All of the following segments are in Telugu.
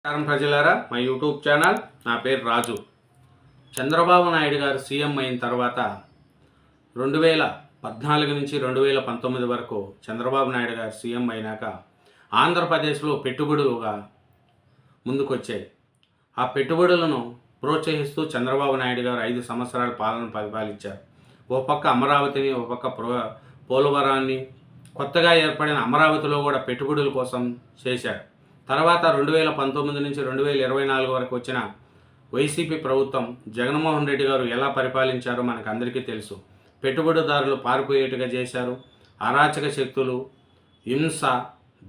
నమస్కారం ప్రజలారా, మా యూట్యూబ్ ఛానల్. నా పేరు రాజు. చంద్రబాబు నాయుడు గారు సీఎం అయిన తర్వాత 2014 నుంచి 2019 వరకు చంద్రబాబు నాయుడు గారు సీఎం అయినాక ఆంధ్రప్రదేశ్లో పెట్టుబడులుగా ముందుకొచ్చాయి. ఆ పెట్టుబడులను ప్రోత్సహిస్తూ చంద్రబాబు నాయుడు గారు 5 సంవత్సరాల పాలన పరిపాలించారు. ఓ పక్క అమరావతిని, ఓ పక్క పోలవరాన్ని, కొత్తగా ఏర్పడిన అమరావతిలో కూడా పెట్టుబడుల కోసం చేశారు. తర్వాత 2019 నుంచి 2024 వరకు వచ్చిన వైసీపీ ప్రభుత్వం జగన్మోహన్ రెడ్డి గారు ఎలా పరిపాలించారో మనకు అందరికీ తెలుసు. పెట్టుబడిదారులు పారిపోయేట్టుగా చేశారు. అరాచక శక్తులు, హింస,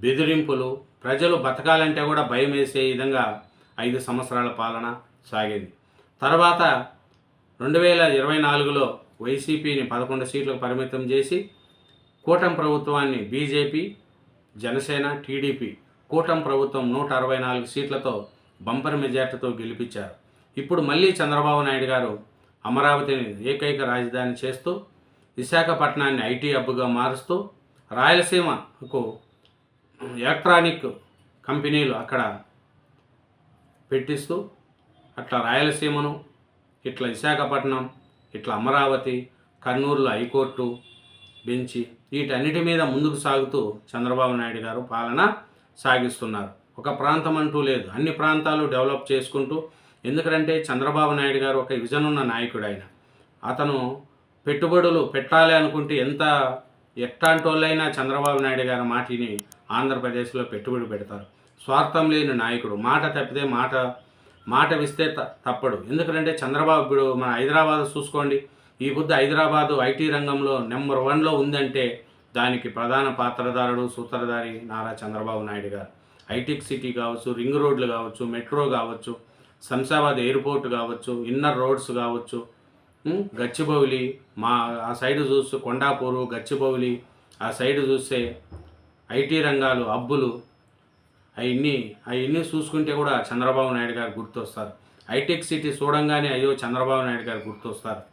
బెదిరింపులు, ప్రజలు బతకాలంటే కూడా భయం వేసే విధంగా 5 సంవత్సరాల పాలన సాగింది. తర్వాత 2024లో వైసీపీని 11 సీట్లకు పరిమితం చేసి కూటమి ప్రభుత్వాన్ని బీజేపీ, జనసేన, టీడీపీ కూటమి ప్రభుత్వం 164 సీట్లతో బంపర్ మెజార్టీతో గెలిపించారు. ఇప్పుడు మళ్ళీ చంద్రబాబు నాయుడు గారు అమరావతిని ఏకైక రాజధాని చేస్తూ, విశాఖపట్నాన్ని ఐటీ హబ్గా మారుస్తూ, రాయలసీమకు ఎలక్ట్రానిక్ కంపెనీలు అక్కడ పెట్టిస్తూ, అట్లా రాయలసీమను, ఇట్లా విశాఖపట్నం, ఇట్లా అమరావతి, కర్నూలులో హైకోర్టు బెంచి, వీటన్నిటి మీద ముందుకు సాగుతూ చంద్రబాబు నాయుడు గారు పాలన సాగిస్తున్నారు. ఒక ప్రాంతం అంటూ లేదు, అన్ని ప్రాంతాలు డెవలప్ చేసుకుంటూ. ఎందుకంటే చంద్రబాబు నాయుడు గారు ఒక విజన్ ఉన్న నాయకుడు. అతను పెట్టుబడులు పెట్టాలి అనుకుంటే ఎట్టాంటోళ్ళైనా చంద్రబాబు నాయుడు గారి మాటిని ఆంధ్రప్రదేశ్లో పెట్టుబడి పెడతారు. స్వార్థం లేని నాయకుడు. మాట తప్పితే మాట విస్తే తప్పడు. ఎందుకంటే చంద్రబాబు ఇప్పుడు మన హైదరాబాద్ చూసుకోండి. ఈ బుద్ధ హైదరాబాదు ఐటీ రంగంలో నెంబర్ 1లో ఉందంటే దానికి ప్రధాన పాత్రధారుడు, సూత్రధారి నారా చంద్రబాబు నాయుడు గారు. హైటెక్ సిటీ కావచ్చు, రింగ్ రోడ్లు కావచ్చు, మెట్రో కావచ్చు, శంషాబాద్ ఎయిర్పోర్ట్ కావచ్చు, ఇన్నర్ రోడ్స్ కావచ్చు, గచ్చిబౌలి, ఆ సైడ్ చూస్తే కొండాపూరు, గచ్చిబౌలి, ఆ సైడ్ చూస్తే ఐటీ రంగాలు, హబ్బులు, అవన్నీ చూసుకుంటే కూడా చంద్రబాబు నాయుడు గారు గుర్తొస్తారు. హైటెక్ సిటీ చూడంగానే అయ్యో చంద్రబాబు నాయుడు గారు గుర్తొస్తారు.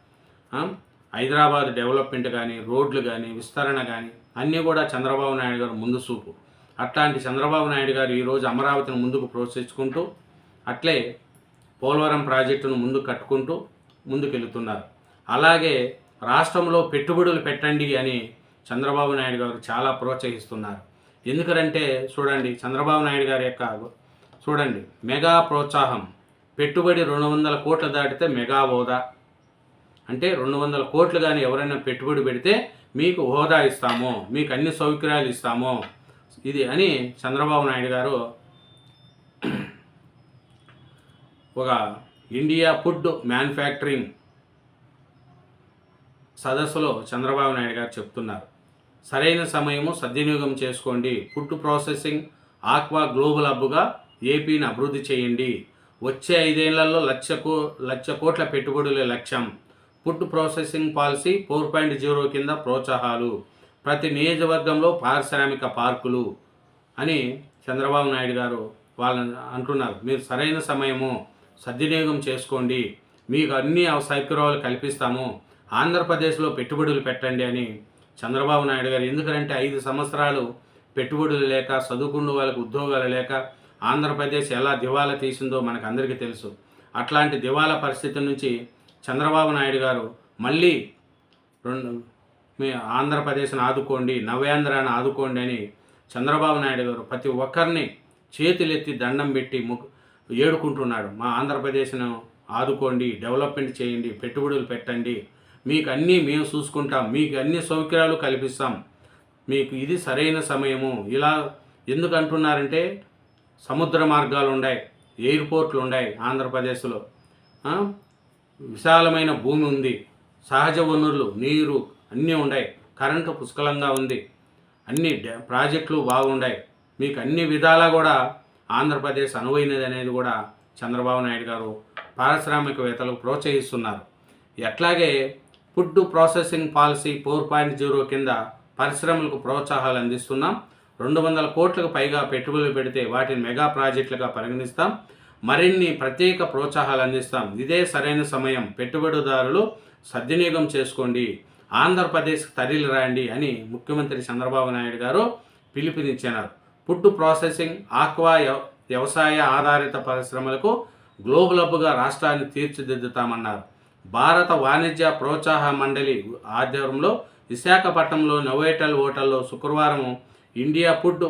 హైదరాబాద్ డెవలప్మెంట్ కానీ, రోడ్లు కానీ, విస్తరణ కానీ అన్నీ కూడా చంద్రబాబు నాయుడు గారు ముందు చూపు. అట్లాంటి చంద్రబాబు నాయుడు గారు ఈరోజు అమరావతిని ముందుకు ప్రోత్సహించుకుంటూ, అట్లే పోలవరం ప్రాజెక్టును ముందుకు కట్టుకుంటూ ముందుకెళ్తున్నారు. అలాగే రాష్ట్రంలో పెట్టుబడులు పెట్టండి అని చంద్రబాబు నాయుడు గారు చాలా ప్రోత్సహిస్తున్నారు. ఎందుకంటే చూడండి, చంద్రబాబు నాయుడు గారి చూడండి మెగా ప్రోత్సాహం. పెట్టుబడి 200 కోట్లు దాటితే మెగా హోదా. అంటే 200 కోట్లు కానీ ఎవరైనా పెట్టుబడి పెడితే మీకు హోదా ఇస్తాము, మీకు అన్ని సౌకర్యాలు ఇస్తాము ఇది అని చంద్రబాబు నాయుడు గారు ఒక ఇండియా ఫుడ్ మ్యానుఫ్యాక్చరింగ్ సదస్సులో చంద్రబాబు నాయుడు గారు చెప్తున్నారు. సరైన సమయము సద్వినియోగం చేసుకోండి. ఫుడ్ ప్రాసెసింగ్ ఆక్వా గ్లోబల్ హబ్గా ఏపీని అభివృద్ధి చేయండి. వచ్చే 5 ఏళ్లలో 1,00,00,000 కోట్ల పెట్టుబడుల లక్ష్యం. ఫుడ్ ప్రాసెసింగ్ పాలసీ 4.0 కింద ప్రోత్సాహాలు. ప్రతి నియోజకవర్గంలో పారిశ్రామిక పార్కులు అని చంద్రబాబు నాయుడు గారు వాళ్ళని అంటున్నారు. మీరు సరైన సమయము సద్వినియోగం చేసుకోండి, మీకు అన్ని సౌకర్యాలు కల్పిస్తాము, ఆంధ్రప్రదేశ్లో పెట్టుబడులు పెట్టండి అని చంద్రబాబు నాయుడు గారు. ఎందుకంటే 5 సంవత్సరాలు పెట్టుబడులు లేక, చదువుకున్న వాళ్ళకి ఉద్యోగాలు లేక ఆంధ్రప్రదేశ్ ఎలా దివాలా తీసిందో మనకు అందరికీ తెలుసు. అట్లాంటి దివాలా పరిస్థితి నుంచి చంద్రబాబు నాయుడు గారు మళ్ళీ మీ ఆంధ్రప్రదేశ్ని ఆదుకోండి, నవ్యాంధ్రాన్ని ఆదుకోండి అని చంద్రబాబు నాయుడు గారు ప్రతి ఒక్కరిని చేతులెత్తి దండం పెట్టి ఏడుకుంటున్నాడు. మా ఆంధ్రప్రదేశ్ను ఆదుకోండి, డెవలప్మెంట్ చేయండి, పెట్టుబడులు పెట్టండి, మీకు అన్నీ మేము చూసుకుంటాం, మీకు అన్ని సౌకర్యాలు కల్పిస్తాం, మీకు ఇది సరైన సమయము. ఇలా ఎందుకు అంటున్నారంటే సముద్ర మార్గాలు ఉన్నాయి, ఎయిర్పోర్ట్లు ఉన్నాయి, ఆంధ్రప్రదేశ్లో విశాలమైన భూమి ఉంది, సహజ వనరులు, నీరు అన్నీ ఉన్నాయి, కరెంటు పుష్కలంగా ఉంది, అన్ని ప్రాజెక్టులు బాగున్నాయి, మీకు అన్ని విధాలా కూడా ఆంధ్రప్రదేశ్ అనువైనది అనేది కూడా చంద్రబాబు నాయుడు గారు పారిశ్రామికవేత్తలకు ప్రోత్సహిస్తున్నారు. అట్లాగే ఫుడ్ ప్రాసెసింగ్ పాలసీ 4.0 కింద పరిశ్రమలకు ప్రోత్సాహాలు అందిస్తున్నాం. 200 కోట్లకు పైగా పెట్టుబడులు పెడితే వాటిని మెగా ప్రాజెక్టులుగా పరిగణిస్తాం. మరిన్ని ప్రత్యేక ప్రోత్సాహాలు అందిస్తాం. ఇదే సరైన సమయం, పెట్టుబడిదారులు సద్వినియోగం చేసుకోండి, ఆంధ్రప్రదేశ్కి తరలి రండి అని ముఖ్యమంత్రి చంద్రబాబు నాయుడు గారు పిలుపునిచ్చినారు. ఫుడ్ ప్రాసెసింగ్ ఆక్వా వ్యవసాయ ఆధారిత పరిశ్రమలకు గ్లోబల్ హబ్గా రాష్ట్రాన్ని తీర్చిదిద్దుతామన్నారు. భారత వాణిజ్య ప్రోత్సాహ మండలి ఆధ్వర్యంలో విశాఖపట్నంలో నోవోటెల్ హోటల్లో శుక్రవారం ఇండియా ఫుడ్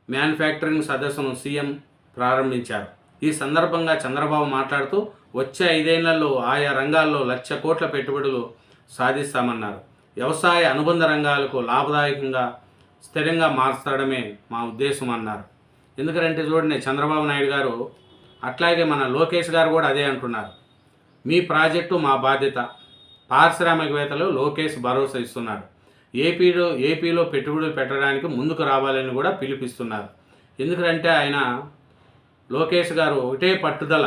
మ్యానుఫ్యాక్చరింగ్ సదస్సును సీఎం ప్రారంభించారు. ఈ సందర్భంగా చంద్రబాబు మాట్లాడుతూ వచ్చే 5 ఏళ్లలో ఆయా రంగాల్లో 1,00,000 కోట్ల పెట్టుబడులు సాధిస్తామన్నారు. వ్యవసాయ అనుబంధ రంగాలకు లాభదాయకంగా స్థిరంగా మార్చడమే మా ఉద్దేశం అన్నారు. ఎందుకంటే చూడండి, చంద్రబాబు నాయుడు గారు అట్లాగే మన లోకేష్ గారు కూడా అదే అంటున్నారు. మీ ప్రాజెక్టు మా బాధ్యత. పారిశ్రామికవేత్తలు లోకేష్ భరోసా ఇస్తున్నారు. ఏపీలో పెట్టుబడులు పెట్టడానికి ముందుకు రావాలని కూడా పిలుపిస్తున్నారు. ఎందుకంటే ఆయన లోకేష్ గారు ఒకటే పట్టుదల.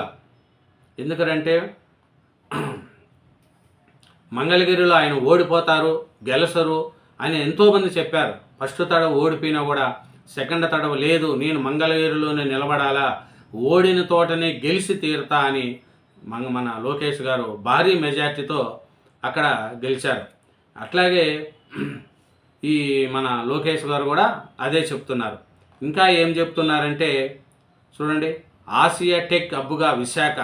ఎందుకంటే మంగళగిరిలో ఆయన ఓడిపోతారు, గెలసరు అని ఎంతోమంది చెప్పారు. ఫస్ట్ తడవ ఓడిపోయినా కూడా సెకండ్ తడవ లేదు, నేను మంగళగిరిలోనే నిలబడాలా, ఓడిన తోటనే గెలిచి తీరుతా అని మన లోకేష్ గారు భారీ మెజార్టీతో అక్కడ గెలిచారు. అట్లాగే ఈ మన లోకేష్ గారు కూడా అదే చెప్తున్నారు. ఇంకా ఏం చెప్తున్నారంటే చూడండి, ఆసియా టెక్ హబ్గా విశాఖ,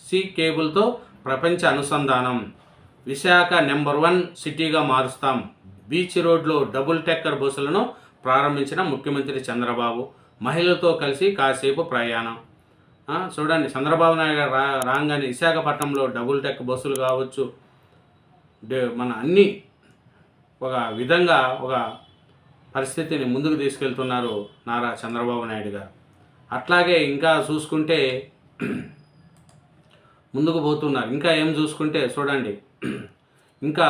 సీ కేబుల్తో ప్రపంచ అనుసంధానం, విశాఖ నెంబర్ 1 సిటీగా మారుస్తాం, బీచ్ రోడ్లో డబుల్ టెక్కర్ బస్సులను ప్రారంభించిన ముఖ్యమంత్రి చంద్రబాబు, మహిళలతో కలిసి కాసేపు ప్రయాణం. చూడండి, చంద్రబాబు నాయుడు గారు రాగానే విశాఖపట్నంలో డబుల్ టెక్ బస్సులు కావచ్చు, మన అన్ని ఒక విధంగా ఒక పరిస్థితిని ముందుకు తీసుకెళ్తున్నారు నారా చంద్రబాబు నాయుడు గారు. అట్లాగే ఇంకా చూసుకుంటే ముందుకు పోతున్నారు. ఇంకా ఏం చూసుకుంటే చూడండి, ఇంకా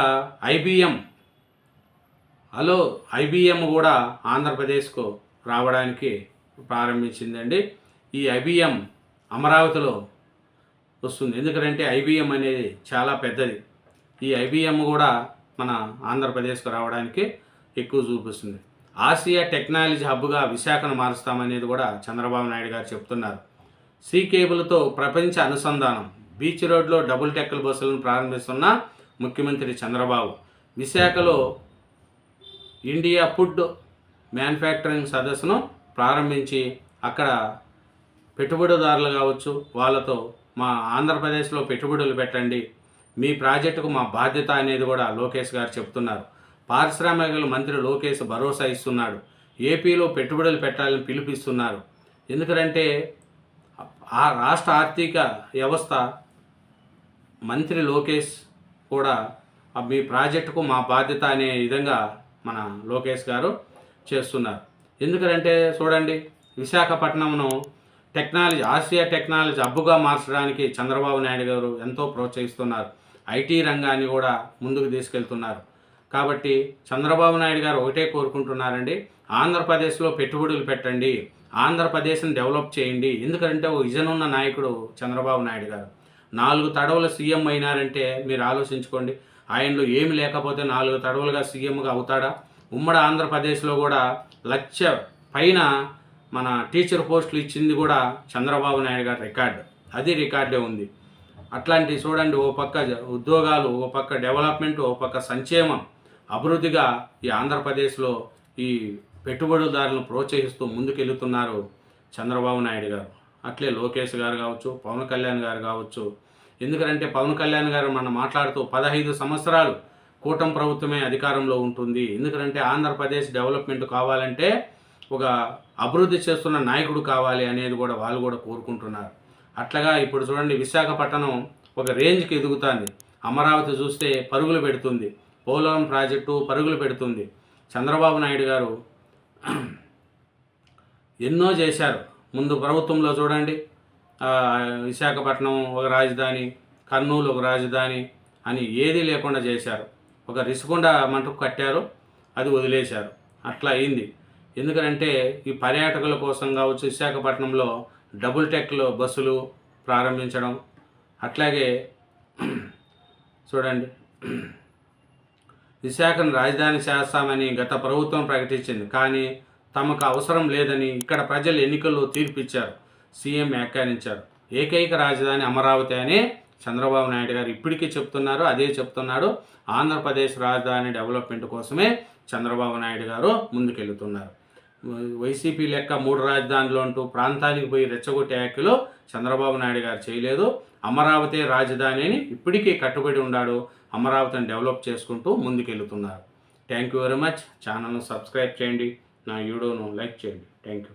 ఐబిఎం కూడా ఆంధ్రప్రదేశ్కు రావడానికి ప్రారంభించిందండి. ఈ ఐబిఎం అమరావతిలో వస్తుంది. ఎందుకంటే ఐబిఎం అనేది చాలా పెద్దది. ఈ ఐబిఎం కూడా మన ఆంధ్రప్రదేశ్కు రావడానికి ఎక్కువ చూపిస్తుంది. ఆసియా టెక్నాలజీ హబ్గా విశాఖను మారుస్తామనేది కూడా చంద్రబాబు నాయుడు గారు చెప్తున్నారు. సీ కేబుల్తో ప్రపంచ అనుసంధానం, బీచ్ రోడ్లో డబుల్ టెక్కల్ బస్సులను ప్రారంభిస్తున్న ముఖ్యమంత్రి చంద్రబాబు, విశాఖలో ఇండియా ఫుడ్ మ్యానుఫ్యాక్చరింగ్ సదస్సును ప్రారంభించి అక్కడ పెట్టుబడిదారులు కావచ్చు వాళ్ళతో మా ఆంధ్రప్రదేశ్లో పెట్టుబడులు పెట్టండి, మీ ప్రాజెక్టుకు మా బాధ్యత అనేది కూడా లోకేష్ గారు చెప్తున్నారు. పారిశ్రామిక మంత్రి లోకేష్ భరోసా ఇస్తున్నాడు. ఏపీలో పెట్టుబడులు పెట్టాలని పిలుపిస్తున్నారు. ఎందుకంటే ఆ రాష్ట్ర ఆర్థిక వ్యవస్థ మంత్రి లోకేష్ కూడా మీ ప్రాజెక్టుకు మా బాధ్యత అనే విధంగా మన లోకేష్ గారు చేస్తున్నారు. ఎందుకంటే చూడండి, విశాఖపట్నంను ఆసియా టెక్నాలజీ హబ్గా మార్చడానికి చంద్రబాబు నాయుడు గారు ఎంతో ప్రోత్సహిస్తున్నారు. ఐటీ రంగాన్ని కూడా ముందుకు తీసుకెళ్తున్నారు. కాబట్టి చంద్రబాబు నాయుడు గారు ఒకటే కోరుకుంటున్నారండి, ఆంధ్రప్రదేశ్లో పెట్టుబడులు పెట్టండి, ఆంధ్రప్రదేశ్ని డెవలప్ చేయండి. ఎందుకంటే ఓ విజన్ ఉన్న నాయకుడు చంద్రబాబు నాయుడు గారు. 4 తడవలు సీఎం అయినారంటే మీరు ఆలోచించుకోండి, ఆయనలో ఏమి లేకపోతే 4 తడవలుగా సీఎంగా అవుతాడా? ఉమ్మడి ఆంధ్రప్రదేశ్లో కూడా 1,00,000 పైన మన టీచర్ పోస్టులు ఇచ్చింది కూడా చంద్రబాబు నాయుడు గారి రికార్డు. అది రికార్డే ఉంది. అట్లాంటివి చూడండి, ఓ పక్క ఉద్యోగాలు, ఓ పక్క డెవలప్మెంట్, ఓ పక్క సంక్షేమం, అభివృద్ధిగా ఈ ఆంధ్రప్రదేశ్లో ఈ పెట్టుబడిదారులను ప్రోత్సహిస్తూ ముందుకెళ్తున్నారు చంద్రబాబు నాయుడు గారు. అట్లే లోకేష్ గారు కావచ్చు, పవన్ కళ్యాణ్ గారు కావచ్చు. ఎందుకంటే పవన్ కళ్యాణ్ గారు మనం మాట్లాడుతూ 15 సంవత్సరాలు కూటమి ప్రభుత్వమే అధికారంలో ఉంటుంది. ఎందుకంటే ఆంధ్రప్రదేశ్ డెవలప్మెంట్ కావాలంటే ఒక అభివృద్ధి చేస్తున్న నాయకుడు కావాలి అనేది కూడా వాళ్ళు కూడా కోరుకుంటున్నారు. అట్లాగా ఇప్పుడు చూడండి, విశాఖపట్నం ఒక రేంజ్కి ఎదుగుతుంది. అమరావతి చూస్తే పరుగులు పెడుతుంది, పోలవరం ప్రాజెక్టు పరుగులు పెడుతుంది. చంద్రబాబు నాయుడు గారు ఎన్నో చేశారు. ముందు ప్రభుత్వంలో చూడండి, విశాఖపట్నం ఒక రాజధాని, కర్నూలు ఒక రాజధాని అని ఏదీ లేకుండా చేశారు. ఒక రిషికొండ మంటకు కట్టారు, అది వదిలేశారు. అట్లా అయింది. ఎందుకంటే ఈ పర్యాటకుల కోసం కావచ్చు, విశాఖపట్నంలో డబుల్ టెక్లో బస్సులు ప్రారంభించడం. అట్లాగే చూడండి, విశాఖను రాజధాని చేస్తామని గత ప్రభుత్వం ప్రకటించింది. కానీ తమకు అవసరం లేదని ఇక్కడ ప్రజలు ఎన్నికల్లో తీర్పిచ్చారు. సీఎం వ్యాఖ్యానించారు. ఏకైక రాజధాని అమరావతి అని చంద్రబాబు నాయుడు గారు ఇప్పటికీ చెప్తున్నారు. అదే చెప్తున్నాడు. ఆంధ్రప్రదేశ్ రాజధాని డెవలప్మెంట్ కోసమే చంద్రబాబు నాయుడు గారు ముందుకెళ్తున్నారు. వైసీపీ లెక్క 3 రాజధానులు అంటూ ప్రాంతానికి పోయి రెచ్చగొట్టే వ్యాఖ్యలు చంద్రబాబు నాయుడు గారు చేయలేదు. అమరావతి రాజధాని అని ఇప్పటికీ కట్టుబడి ఉన్నాడు. అమరావతిని డెవలప్ చేసుకుంటూ ముందుకెళ్తున్నారు. Thank you very much. ఛానల్ను సబ్స్క్రైబ్ చేయండి, నా వీడియోను లైక్ చేయండి. Thank you.